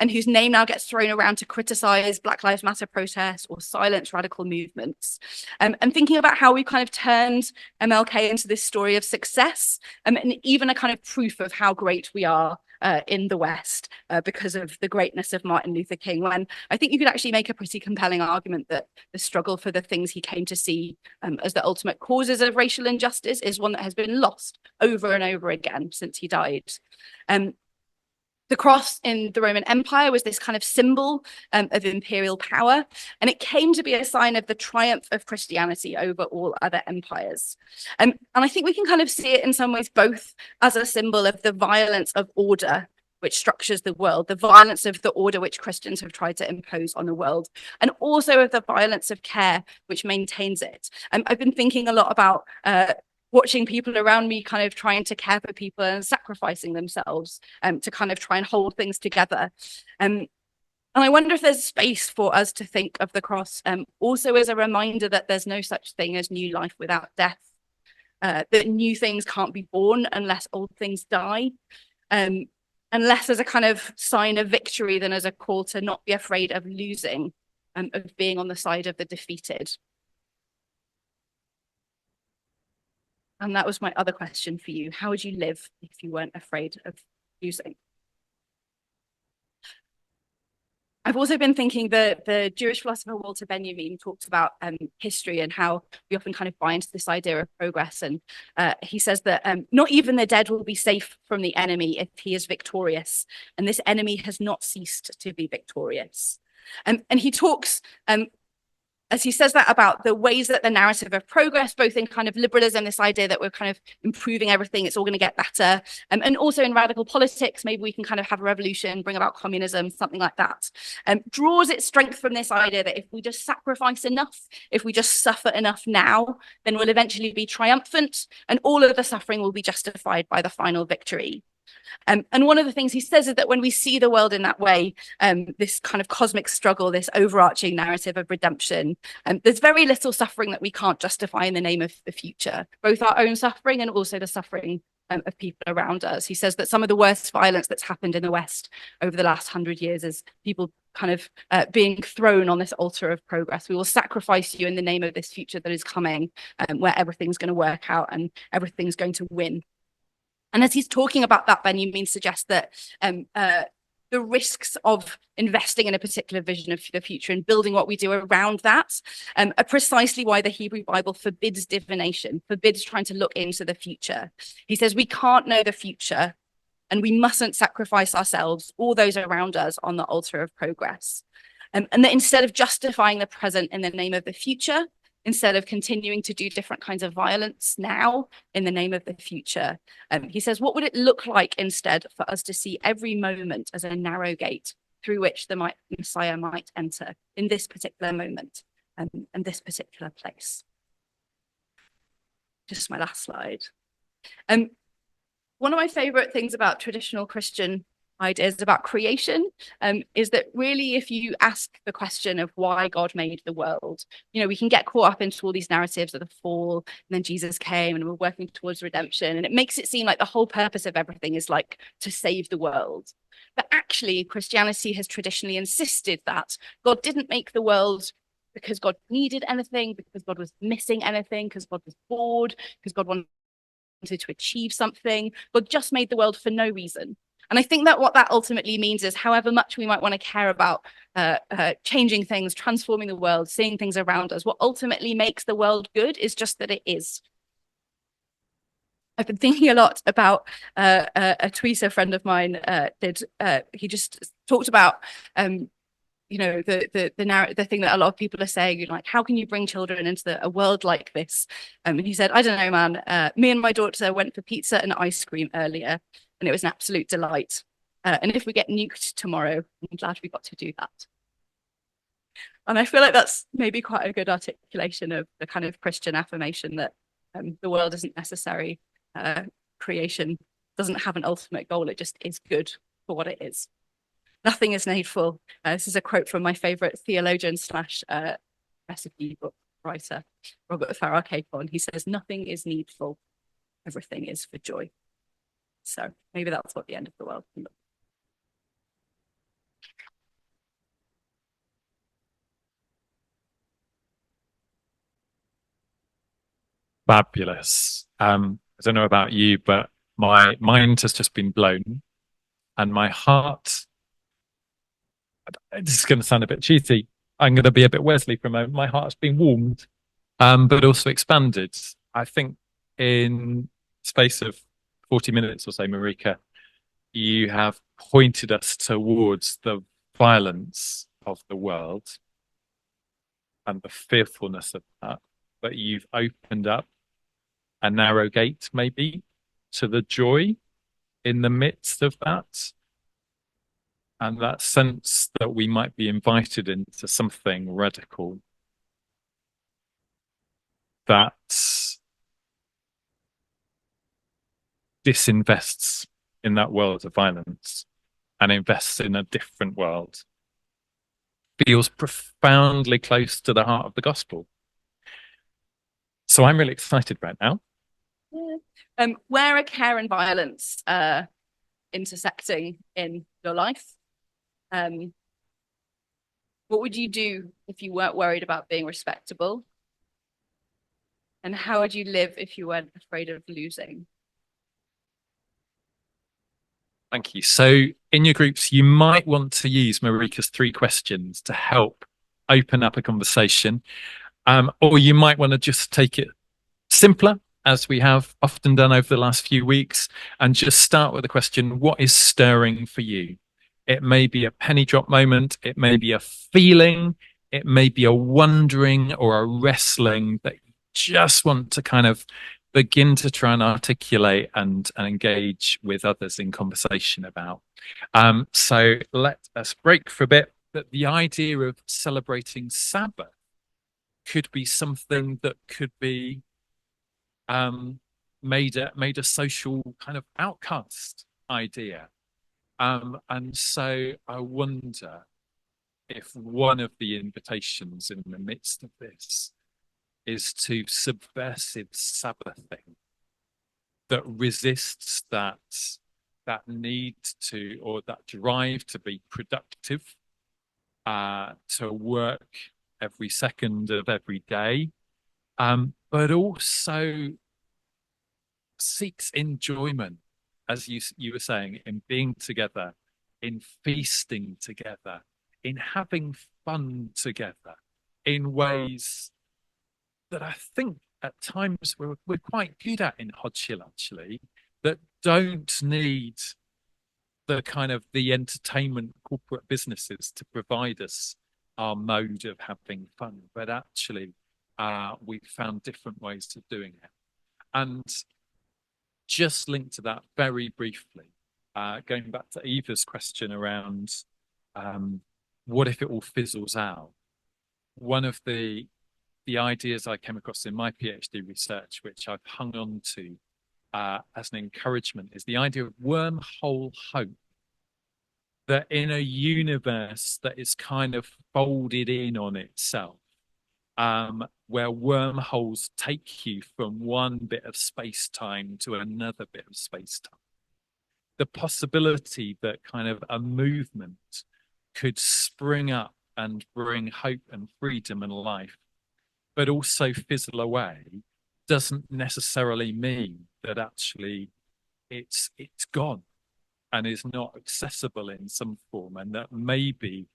and whose name now gets thrown around to criticize Black Lives Matter protests or silence radical movements. And thinking about how we kind of turned MLK into this story of success, and even a kind of proof of how great we are in the West because of the greatness of Martin Luther King, when I think you could actually make a pretty compelling argument that the struggle for the things he came to see as the ultimate causes of racial injustice is one that has been lost over and over again since he died. The cross in the Roman Empire was this kind of symbol of imperial power, and it came to be a sign of the triumph of Christianity over all other empires. And I think we can kind of see it in some ways both as a symbol of the violence of order which structures the world, the violence of the order which Christians have tried to impose on the world, and also of the violence of care which maintains it. I've been thinking a lot about watching people around me kind of trying to care for people and sacrificing themselves to kind of try and hold things together. And I wonder if there's space for us to think of the cross also as a reminder that there's no such thing as new life without death, that new things can't be born unless old things die, and less as a kind of sign of victory than as a call to not be afraid of losing, of being on the side of the defeated. And that was my other question for you. How would you live if you weren't afraid of losing? I've also been thinking that the Jewish philosopher Walter Benjamin talked about history and how we often kind of buy into this idea of progress. And he says that not even the dead will be safe from the enemy if he is victorious. And this enemy has not ceased to be victorious. And he talks as he says that about the ways that the narrative of progress, both in kind of liberalism, this idea that we're kind of improving everything, it's all going to get better, and also in radical politics, maybe we can kind of have a revolution, bring about communism, something like that, draws its strength from this idea that if we just sacrifice enough, if we just suffer enough now, then we'll eventually be triumphant, and all of the suffering will be justified by the final victory. And one of the things he says is that when we see the world in that way, this kind of cosmic struggle, this overarching narrative of redemption, there's very little suffering that we can't justify in the name of the future, both our own suffering and also the suffering of people around us. He says that some of the worst violence that's happened in the West over the last 100 years is people kind of being thrown on this altar of progress. We will sacrifice you in the name of this future that is coming, where everything's going to work out and everything's going to win. And as he's talking about that, Benjamin suggests that the risks of investing in a particular vision of the future and building what we do around that are precisely why the Hebrew Bible forbids divination, forbids trying to look into the future. He says we can't know the future and we mustn't sacrifice ourselves or those around us on the altar of progress. And that instead of justifying the present in the name of the future, instead of continuing to do different kinds of violence now in the name of the future. He says, what would it look like instead for us to see every moment as a narrow gate through which the Messiah might enter in this particular moment and this particular place? Just my last slide. One of my favorite things about traditional Christian ideas about creation is that really if you ask the question of why God made the world, we can get caught up into all these narratives of the fall and then Jesus came and we're working towards redemption, and it makes it seem like the whole purpose of everything is like to save the world. But actually Christianity has traditionally insisted that God didn't make the world because God needed anything, because God was missing anything, because God was bored, because God wanted to achieve something. God just made the world for no reason. And I think that what that ultimately means is however much we might want to care about changing things, transforming the world, seeing things around us, what ultimately makes the world good is just that it is. I've been thinking a lot about a tweet a friend of mine did. He just talked about the thing that a lot of people are saying, like, how can you bring children into a world like this? And he said, I don't know, man. Me and my daughter went for pizza and ice cream earlier, and it was an absolute delight. And if we get nuked tomorrow, I'm glad we got to do that. And I feel like that's maybe quite a good articulation of the kind of Christian affirmation that the world isn't necessary. Creation doesn't have an ultimate goal. It just is good for what it is. Nothing is needful. This is a quote from my favorite theologian slash recipe book writer, Robert Farrar Capon. He says, nothing is needful. Everything is for joy. So maybe that's what the end of the world can look like. fabulous. I don't know about you, but my mind has just been blown, and my heart. This is going to sound a bit cheesy. I'm going to be a bit Wesley for a moment. My heart's been warmed, but also expanded. I think in space of 40 minutes or so, Marika, you have pointed us towards the violence of the world and the fearfulness of that, but you've opened up a narrow gate, maybe, to the joy in the midst of that, and that sense that we might be invited into something radical that disinvests in that world of violence and invests in a different world feels profoundly close to the heart of the gospel. So I'm really excited right now. Yeah. Where are care and violence intersecting in your life? What would you do if you weren't worried about being respectable? And how would you live if you weren't afraid of losing? Thank you. So in your groups, you might want to use Marika's 3 questions to help open up a conversation. Or you might want to just take it simpler, as we have often done over the last few weeks, and just start with the question, what is stirring for you? It may be a penny drop moment. It may be a feeling. It may be a wondering or a wrestling that you just want to kind of begin to try and articulate and engage with others in conversation about. So let us break for a bit. That the idea of celebrating Sabbath could be something that could be made a social kind of outcast idea. And so I wonder if one of the invitations in the midst of this is to subversive Sabbathing that resists that need to, or that drive to be productive, to work every second of every day, but also seeks enjoyment, as you were saying, in being together, in feasting together, in having fun together, in ways that I think at times we're quite good at in Hodghill, actually, that don't need the kind of the entertainment corporate businesses to provide us our mode of having fun, but actually we've found different ways of doing it. And just linked to that very briefly, going back to Eva's question around what if it all fizzles out? One of the ideas I came across in my PhD research, which I've hung on to as an encouragement, is the idea of wormhole hope. That in a universe that is kind of folded in on itself, where wormholes take you from one bit of space-time to another bit of space-time, the possibility that kind of a movement could spring up and bring hope and freedom and life, but also fizzle away, doesn't necessarily mean that actually it's gone and is not accessible in some form, and that maybe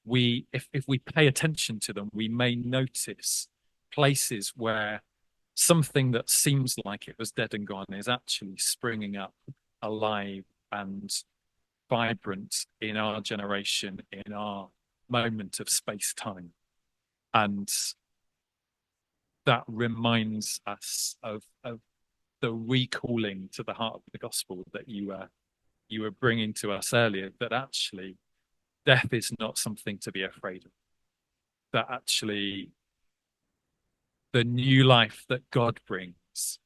if we pay attention to them, we may notice places where something that seems like it was dead and gone is actually springing up alive and vibrant in our generation, in our moment of space-time. And that reminds us of the recalling to the heart of the gospel that you were bringing to us earlier, that actually death is not something to be afraid of. That actually the new life that God brings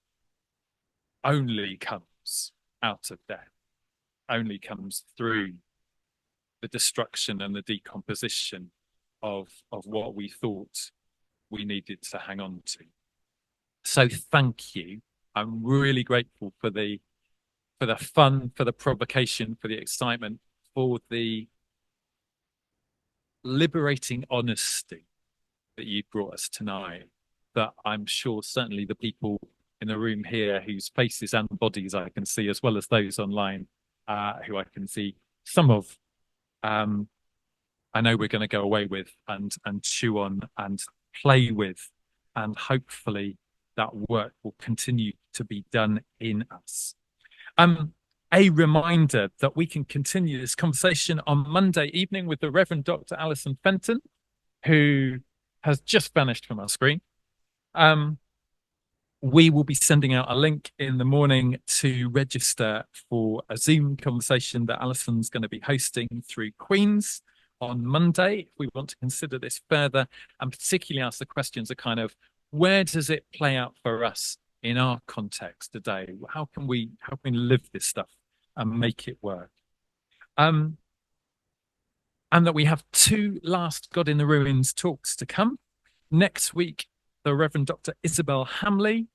only comes out of death, only comes through the destruction and the decomposition of what we thought we needed to hang on to. So thank you. I'm really grateful for the fun, for the provocation, for the excitement, for the liberating honesty that you brought us tonight, that I'm sure certainly the people in the room here whose faces and bodies I can see, as well as those online who I can see some of, I know we're going to go away with and chew on and play with, and hopefully that work will continue to be done in us. A reminder that we can continue this conversation on Monday evening with the Reverend Dr. Alison Fenton, who has just vanished from our screen. We will be sending out a link in the morning to register for a Zoom conversation that Alison's going to be hosting through Queen's on Monday. If we want to consider this further and particularly ask the questions of kind of, where does it play out for us in our context today? How can we live this stuff and make it work? And that we have 2 last God in the Ruins talks to come. Next week, the Reverend Dr. Isabel Hamley,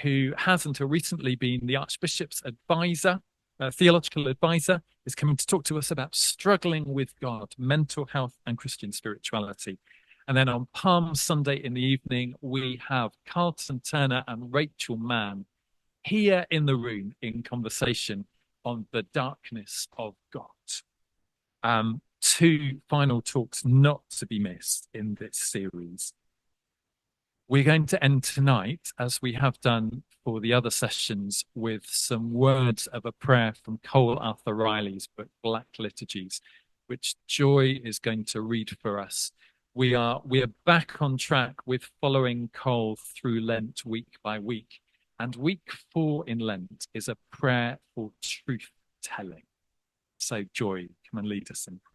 who has until recently been the Archbishop's advisor, theological advisor, is coming to talk to us about struggling with God, mental health and Christian spirituality. And then on Palm Sunday in the evening, we have Carlton Turner and Rachel Mann here in the room in conversation on the darkness of God. 2 final talks not to be missed in this series. We're going to end tonight, as we have done for the other sessions, with some words of a prayer from Cole Arthur Riley's book, Black Liturgies, which Joy is going to read for us. We are back on track with following Cole through Lent week by week. And week 4 in Lent is a prayer for truth telling. So Joy, come and lead us in prayer.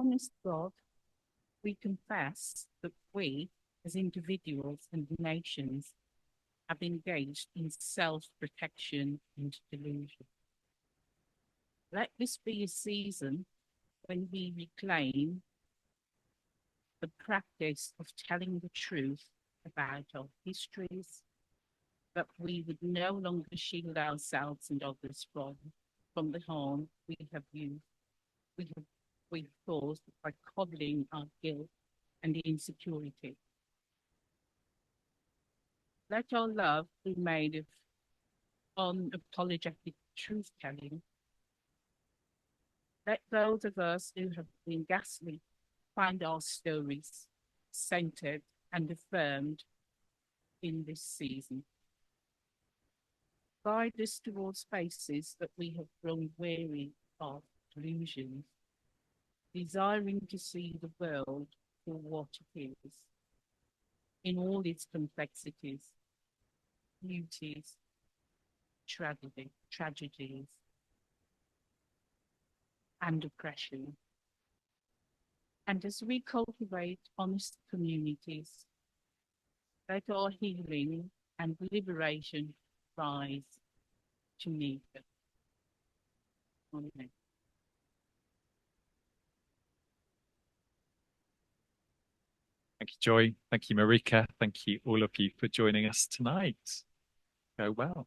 Honest God, we confess that we, as individuals and nations, have engaged in self-protection and delusion. Let this be a season when we reclaim the practice of telling the truth about our histories, that we would no longer shield ourselves and others from the harm we've caused by coddling our guilt and insecurity. Let our love be made of unapologetic truth-telling. Let those of us who have been ghastly find our stories centered and affirmed in this season. Guide us towards spaces that we have grown weary of delusions, desiring to see the world for what it is, in all its complexities, beauties, tragedies, and oppression. And as we cultivate honest communities, let our healing and liberation rise to meet them. Amen. Thank you, Joy. Thank you, Marika. Thank you, all of you, for joining us tonight. Go well.